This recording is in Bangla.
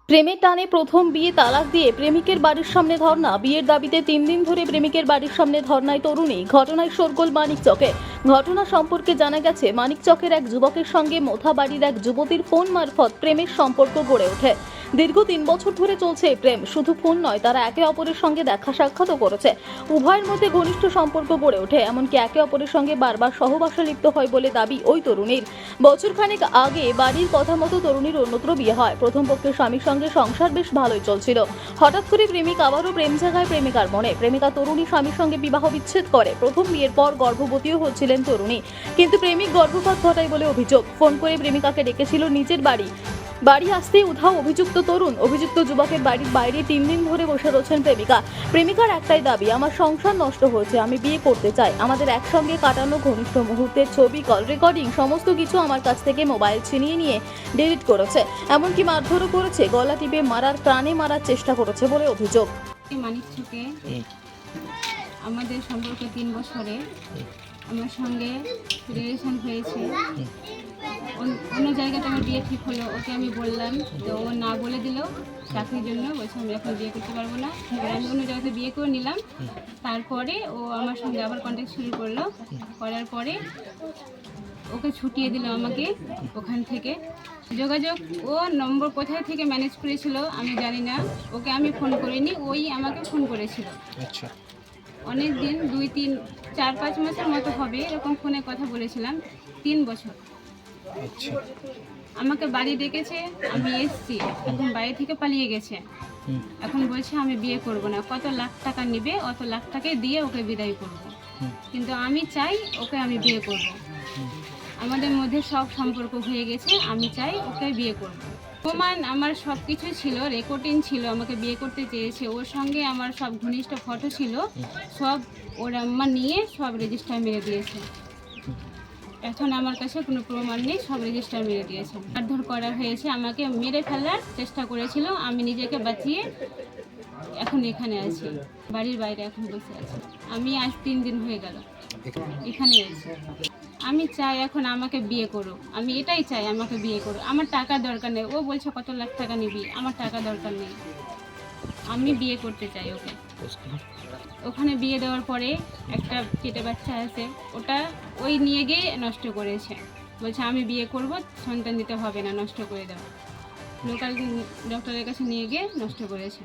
প্রেমের টানে প্রথম বিয়ে তালাক দিয়ে প্রেমিকের বাড়ির সামনে ধর্ণা। বিয়ের দাবিতে 3 দিন ধরে প্রেমিকের বাড়ির সামনে ধর্ণায় তরুণী। ঘটনায় শোরগোল মানিকচকে। ঘটনা সম্পর্কে জানা গেছে, মানিকচকের এক যুবকের সঙ্গে মোথাবাড়ির এক যুবতীর ফোন মারফত প্রেমের সম্পর্ক গড়ে ওঠে। দীর্ঘ 3 বছর ধরে চলছে এই প্রেম। শুধু ফোন নয়, তারা একে অপরের সঙ্গে দেখা সাক্ষাৎও করেছে। উভয়ের মধ্যে ঘনিষ্ঠ সম্পর্ক গড়ে ওঠে, এমনকি একে অপরের সঙ্গে বারবার সহবাসে লিপ্ত হয় বলে দাবি ওই তরুণীর। বছরখানেক আগে বাড়ির কথা মতো তরুণীর অন্যত্র বিয়ে হয়। প্রথম পক্ষের স্বামীর সঙ্গে সংসার বেশ ভালোই চলছিল। হঠাৎ করে প্রেমিক আবারও প্রেম জাগায় প্রেমিকার মনে। প্রেমিকা তরুণী স্বামীর সঙ্গে বিবাহ বিচ্ছেদ করে। প্রথম বিয়ের পর গর্ভবতীও হচ্ছিলেন তরুণী, কিন্তু প্রেমিক গর্ভপাত ঘটায় বলে অভিযোগ। ফোন করে প্রেমিকাকে ডেকেছিল নিজের বাড়ি আসতেই উধাও অভিযুক্ত তরুণ। অভিযুক্ত যুবকের বাড়ির বাইরে 3 দিন ধরে বসে রয়েছেন প্রেমিকা। প্রেমিকার একটাই দাবি, আমার সংসার নষ্ট হয়েছে, আমি বিয়ে করতে চাই। আমাদের একসঙ্গে কাটানো ঘনিষ্ঠ মুহূর্তের ছবি, কল রেকর্ডিং সমস্ত কিছু আমার কাছ থেকে মোবাইল ছিনিয়ে নিয়ে ডিলিট করেছে। এমনকি মারধরও করেছে, গলা টিপে মারার, প্রাণে মারার চেষ্টা করেছে বলে অভিযোগ। মানিকচকে আমাদের সম্পর্ক 3 বছরে আমার সঙ্গে রিলেশন হয়েছে। অন্য জায়গাতে আমার বিয়ে ঠিক হলো, ওকে আমি বললাম, তো ও না বলে দিল চাকরির জন্য। বলছে আমি এখন বিয়ে করতে পারবো না। এবার আমি অন্য জায়গাতে বিয়ে করে নিলাম। তারপরে ও আমার সঙ্গে আবার কন্ট্যাক্ট শুরু করলো। করার পরে ওকে ছুটিয়ে দিল আমাকে ওখান থেকে। যোগাযোগ ও নম্বর কোথায় থেকে ম্যানেজ করেছিল আমি জানি না। ওকে আমি ফোন করিনি, ওই আমাকে ফোন করেছিল। আচ্ছা, অনেক দিন, 2-3-4-5 মাসের মতো হবে এরকম ফোনে কথা বলেছিলাম। 3 বছর আচ্ছা। আমাকে বাড়ি ডেকেছে, আমি এসছি। এখন বাড়ি থেকে পালিয়ে গেছে। এখন বলছে আমি বিয়ে করব না। কত লাখ টাকা নেবে, অত লাখ টাকা দিয়ে ওকে বিদায় করব। কিন্তু আমি চাই ওকে আমি বিয়ে করব। আমাদের মধ্যে সব সম্পর্ক হয়ে গেছে, আমি চাই ওকে বিয়ে করব। প্রমাণ আমার সব কিছু ছিল, রেকর্ডিং ছিল, আমাকে বিয়ে করতে চেয়েছে। ওর সঙ্গে আমার সব ঘনিষ্ঠ ফটো ছিল, সব ওর আম্মা নিয়ে সব রেজিস্টার মেরে দিয়েছে। এখন আমার কাছে কোনো প্রমাণ নেই, সব রেজিস্টার মেরে দিয়েছে। মারধর করা হয়েছে, আমাকে মেরে ফেলার চেষ্টা করেছিল। আমি নিজেকে বাঁচিয়ে এখন এখানে আছি, বাড়ির বাইরে এখন বসে আছি। আমি আজ 3 দিন হয়ে গেল এখানে আছি। আমি চাই এখন আমাকে বিয়ে করো, আমি এটাই চাই, আমাকে বিয়ে করো। আমার টাকা দরকার নেই। ও বলছে কত লাখ টাকা নিবি, আমার টাকা দরকার নেই, আমি বিয়ে করতে চাই ওকে। ওখানে বিয়ে দেওয়ার পরে একটা পেটে বাচ্চা আছে, ওটা ওই নিয়ে গিয়ে নষ্ট করেছে। বলছে আমি বিয়ে করব, সন্তান দিতে হবে না, নষ্ট করে দেওয়া। লোকাল ডক্টরের কাছে নিয়ে গিয়ে নষ্ট করেছে।